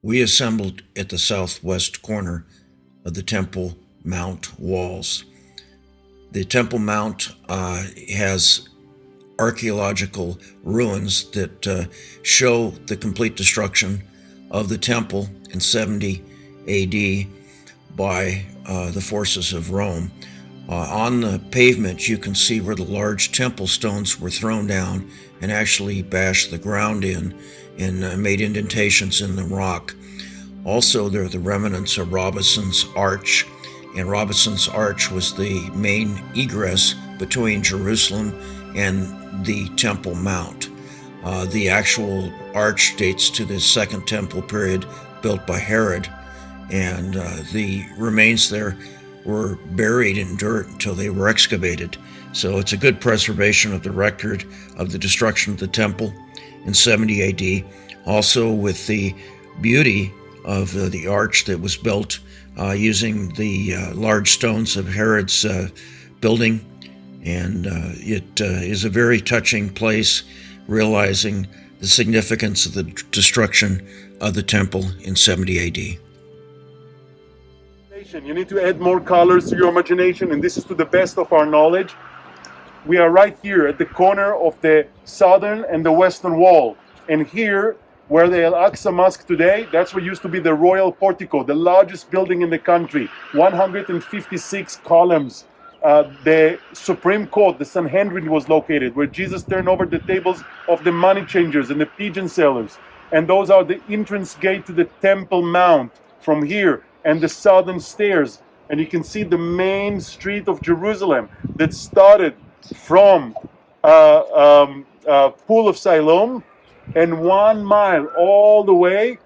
We assembled at the southwest corner of the Temple Mount walls. The Temple Mount has archaeological ruins that show the complete destruction of the temple in 70 AD by the forces of Rome. On the pavement, you can see where the large temple stones were thrown down and actually bashed the ground in and made indentations in the rock. Also, there are the remnants of Robinson's Arch, and Robinson's Arch was the main egress between Jerusalem and the Temple Mount. The actual arch dates to the Second Temple period, built by Herod, and the remains there were buried in dirt until they were excavated. So it's a good preservation of the record of the destruction of the temple in 70 AD. Also with the beauty of the arch that was built using the large stones of Herod's building. And it is a very touching place, realizing the significance of the destruction of the temple in 70 AD. You need to add more colors to your imagination, and this is to the best of our knowledge. We are right here at the corner of the southern and the western wall. And here, where the Al-Aqsa Mosque today, that's what used to be the royal portico, the largest building in the country, 156 columns. The Supreme Court, the Sanhedrin, was located, where Jesus turned over the tables of the money changers and the pigeon sellers. And those are the entrance gate to the Temple Mount from here, and the southern stairs. And you can see the main street of Jerusalem that started from Pool of Siloam and 1 mile all the way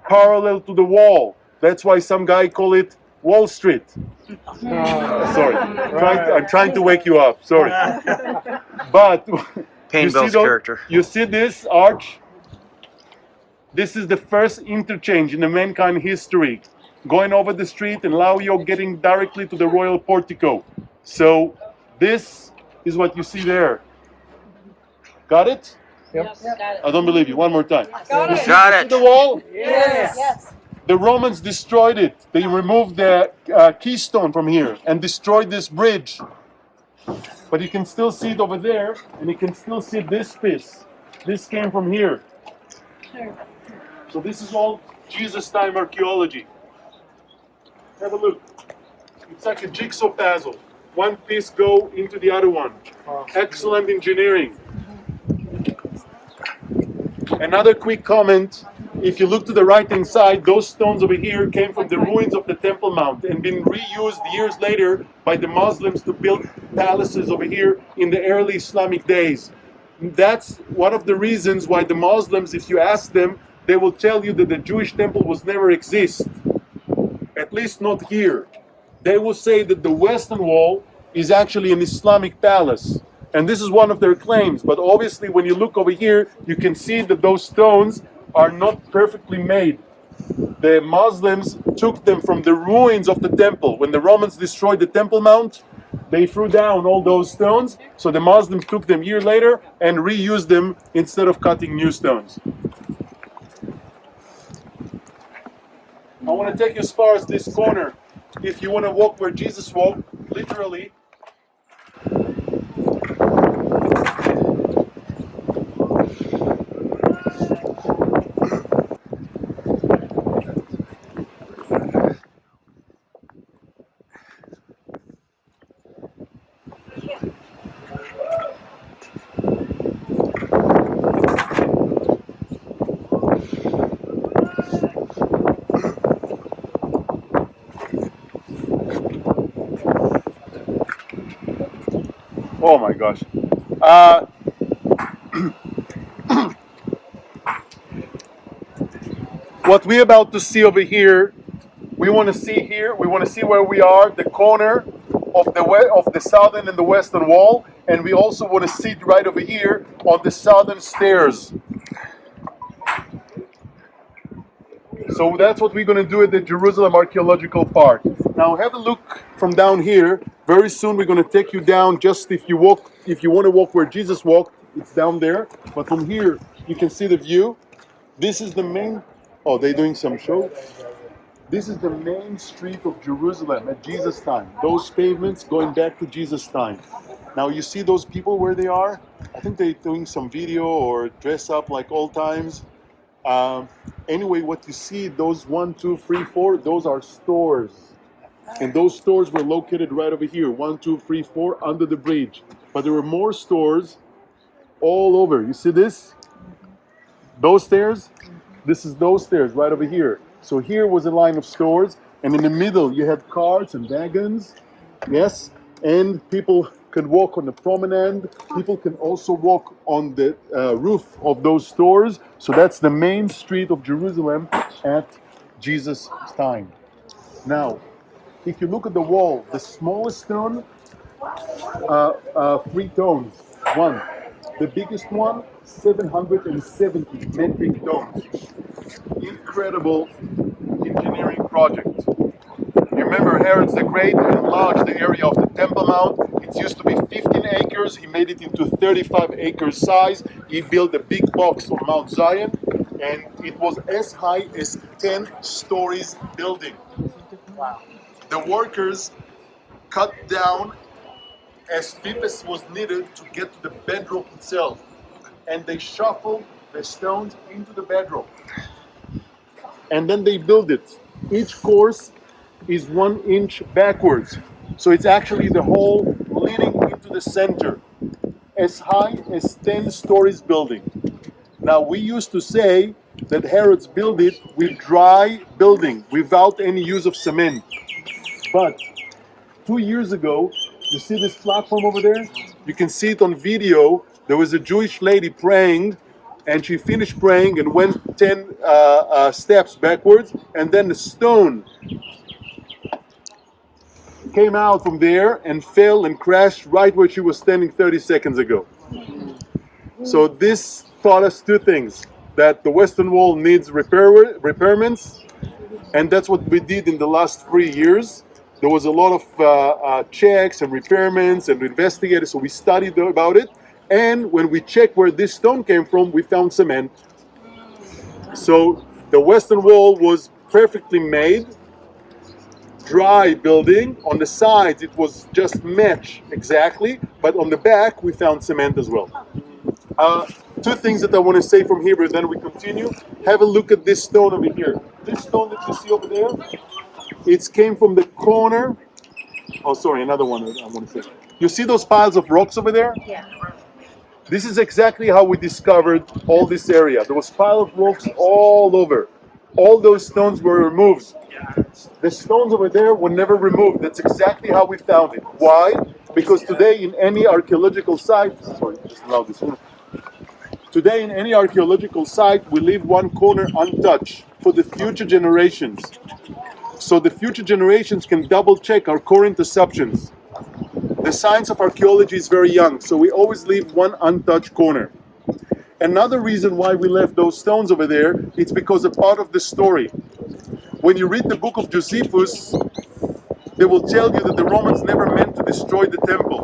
parallel to the wall. That's why some guy call it Wall Street. Sorry, I'm trying to wake you up. Sorry, but you see this arch? This is the first interchange in the mankind history, going over the street, and now you're getting directly to the royal portico. So this is what you see there. Got it? Yep. I don't believe you. One more time. Got it. Got it. The wall? Yes. The Romans destroyed it. They removed the keystone from here and destroyed this bridge. But you can still see it over there, and you can still see this piece. This came from here. So this is all Jesus time archaeology. Have a look. It's like a jigsaw puzzle. One piece go into the other one. Excellent engineering. Another quick comment. If you look to the right hand side, those stones over here came from the ruins of the Temple Mount and been reused years later by the Muslims to build palaces over here in the early Islamic days. That's one of the reasons why the Muslims, if you ask them, they will tell you that the Jewish temple was never exist. At least not here. They will say that the Western Wall is actually an Islamic palace. And this is one of their claims. But obviously when you look over here, you can see that those stones are not perfectly made. The Muslims took them from the ruins of the temple. When the Romans destroyed the Temple Mount, they threw down all those stones. So the Muslims took them a year later and reused them instead of cutting new stones. I want to take you as far as this corner. If you want to walk where Jesus walked, literally. Oh my gosh. What we're about to see over here, we want to see where we are, the corner of the southern and the western wall, and we also want to sit right over here on the southern stairs. So that's what we're going to do at the Jerusalem Archaeological Park. Now have a look from down here. Very soon we're going to take you down. Just if you want to walk where Jesus walked, it's down there. But from here you can see the view. This is the main Oh, they're doing some show? This is the main street of Jerusalem at Jesus' time. Those pavements going back to Jesus' time. Now you see those people where they are? I think they're doing some video or dress up like old times. Anyway, what you see, those 1, 2, 3, 4, those are stores. And those stores were located right over here, 1, 2, 3, 4, under the bridge. But there were more stores all over. You see this? Those stairs? This is those stairs right over here. So here was a line of stores, and in the middle you had carts and wagons, yes, and people could walk on the promenade. People can also walk on the roof of those stores. So that's the main street of Jerusalem at Jesus' time. Now, if you look at the wall, the smallest stone, 3 tons. One. The biggest one, 770 metric tons. Incredible engineering project. You remember Herod the Great enlarged the area of the Temple Mount. It used to be 15 acres. He made it into 35 acres size. He built a big box on Mount Zion, and it was as high as 10 stories building. Wow. The workers cut down as deep as was needed to get to the bedrock itself, and they shuffled the stones into the bedrock, and then they build it. Each course is 1 inch backwards, so it's actually the hole leading into the center, as high as 10 stories building. Now, we used to say that Herod's built it with dry building without any use of cement, but 2 years ago, you see this platform over there? You can see it on video. There was a Jewish lady praying, and she finished praying and went 10 steps backwards, and then the stone came out from there and fell and crashed right where she was standing 30 seconds ago. So this taught us 2 things: that the Western Wall needs repairments, and that's what we did in the last 3 years. There was a lot of checks and repairments and investigators, so we studied about it. And when we checked where this stone came from, we found cement. So the Western Wall was perfectly made, dry building. On the sides, it was just match exactly, but on the back, we found cement as well. 2 things that I want to say from here, but then we continue. Have a look at this stone over here. This stone that you see over there, it came from the corner. Oh, sorry, another one I want to say. You see those piles of rocks over there? Yeah. This is exactly how we discovered all this area. There was pile of rocks all over. All those stones were removed. The stones over there were never removed. That's exactly how we found it. Why? Because today in any archaeological site, sorry, just allow this one. Today in any archaeological site, we leave one corner untouched for the future generations. So the future generations can double check our current assumptions. The science of archaeology is very young, so we always leave one untouched corner. Another reason why we left those stones over there, it's because a part of the story. When you read the book of Josephus, they will tell you that the Romans never meant to destroy the temple.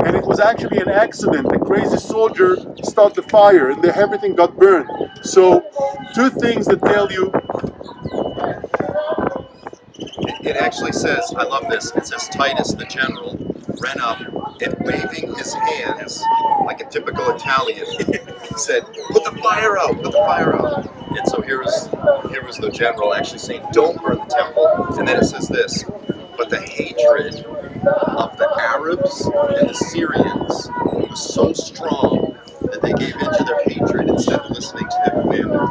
And it was actually an accident. A crazy soldier started the fire and everything got burned. So 2 things that tell you. It actually says, I love this, it says Titus the general ran up and waving his hands like a typical Italian said, put the fire out, put the fire out. And so here was the general actually saying, don't burn the temple. And then it says this, but the hatred of the Arabs and the Syrians was so strong that they gave in to their hatred instead of listening to their commander.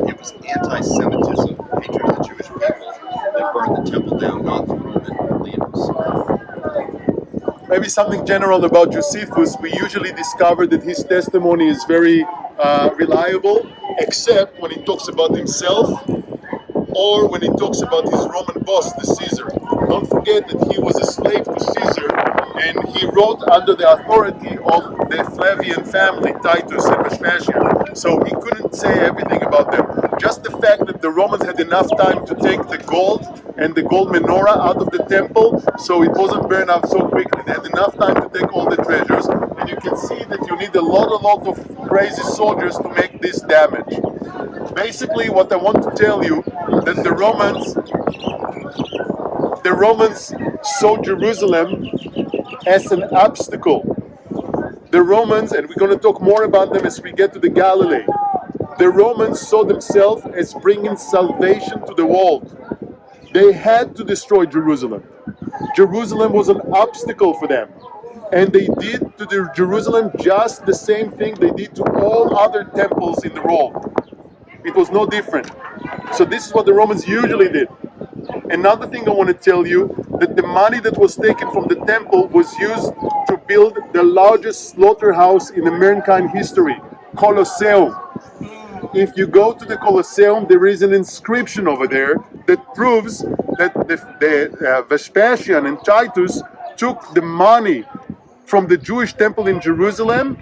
It was anti-Semitism, hatred of the Jewish people, that burned the temple down, not the Roman leaders. Maybe something general about Josephus. We usually discover that his testimony is very reliable, except when he talks about himself or when he talks about his Roman boss, the Caesar. Don't forget that he was a slave to Caesar, and he wrote under the authority of the Flavian family, Titus and Vespasian. So he couldn't say everything about them. Just the fact that the Romans had enough time to take the gold and the gold menorah out of the temple, so it wasn't burned out so quickly. They had enough time to take all the treasures, and you can see that you need a lot of crazy soldiers to make this damage. Basically, what I want to tell you that the Romans saw Jerusalem as an obstacle. The Romans, and we're going to talk more about them as we get to the Galilee. The Romans saw themselves as bringing salvation to the world. They had to destroy Jerusalem. Jerusalem was an obstacle for them. And they did to the Jerusalem just the same thing they did to all other temples in the world. It was no different. So this is what the Romans usually did. Another thing I want to tell you, that the money that was taken from the temple was used to build the largest slaughterhouse in American history, Colosseum. If you go to the Colosseum, there is an inscription over there that proves that Vespasian and Titus took the money from the Jewish temple in Jerusalem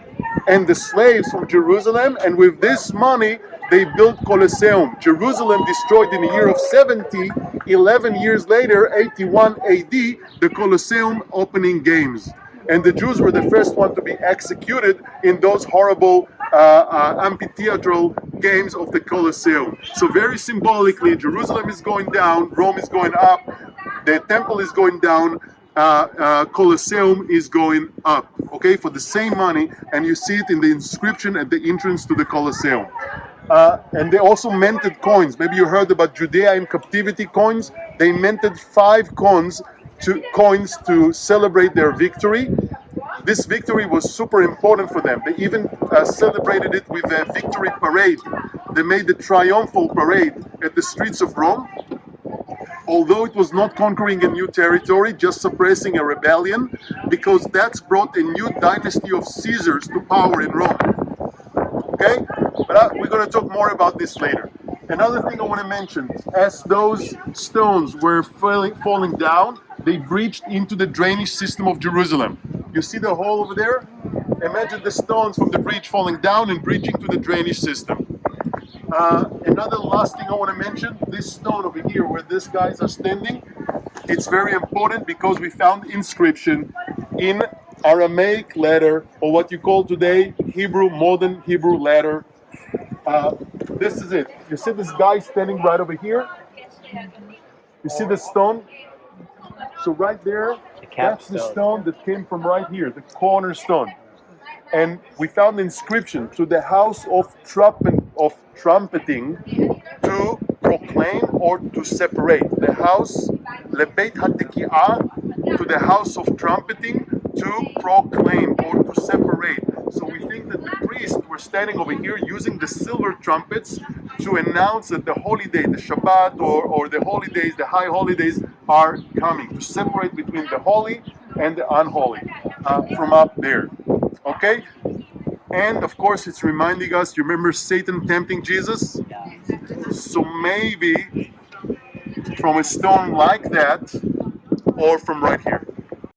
and the slaves from Jerusalem, and with this money they built Colosseum. Jerusalem destroyed in the year of 70, 11 years later, 81 AD, the Colosseum opening games. And the Jews were the first one to be executed in those horrible amphitheatral games of the Colosseum. So very symbolically, Jerusalem is going down, Rome is going up, the temple is going down, Colosseum is going up, okay, for the same money, and you see it in the inscription at the entrance to the Colosseum. And they also minted coins. Maybe you heard about Judea in captivity coins. They minted 5 coins to celebrate their victory. This victory was super important for them. They even celebrated it with a victory parade. They made the triumphal parade at the streets of Rome. Although it was not conquering a new territory, just suppressing a rebellion, because that's brought a new dynasty of Caesars to power in Rome. Okay? But we're going to talk more about this later. Another thing I want to mention, as those stones were falling down, they breached into the drainage system of Jerusalem. You see the hole over there? Imagine the stones from the breach falling down and breaching to the drainage system. Another last thing I want to mention, this stone over here where these guys are standing, it's very important because we found inscription in Aramaic letter, or what you call today Hebrew, modern Hebrew letter. This is it. You see this guy standing right over here? You see the stone? So right there, that's the stone that came from right here, the cornerstone. And we found the inscription to the house of trumpeting, to proclaim or to separate. The house, lebeit hatekiah, to the house of trumpeting, to proclaim or to separate. So we think that the priests were standing over here using the silver trumpets to announce that the holy day, the Shabbat or the holy days, the high holidays are coming, to separate between the holy and the unholy from up there. Okay? And of course it's reminding us, you remember Satan tempting Jesus? So maybe from a stone like that, or from right here.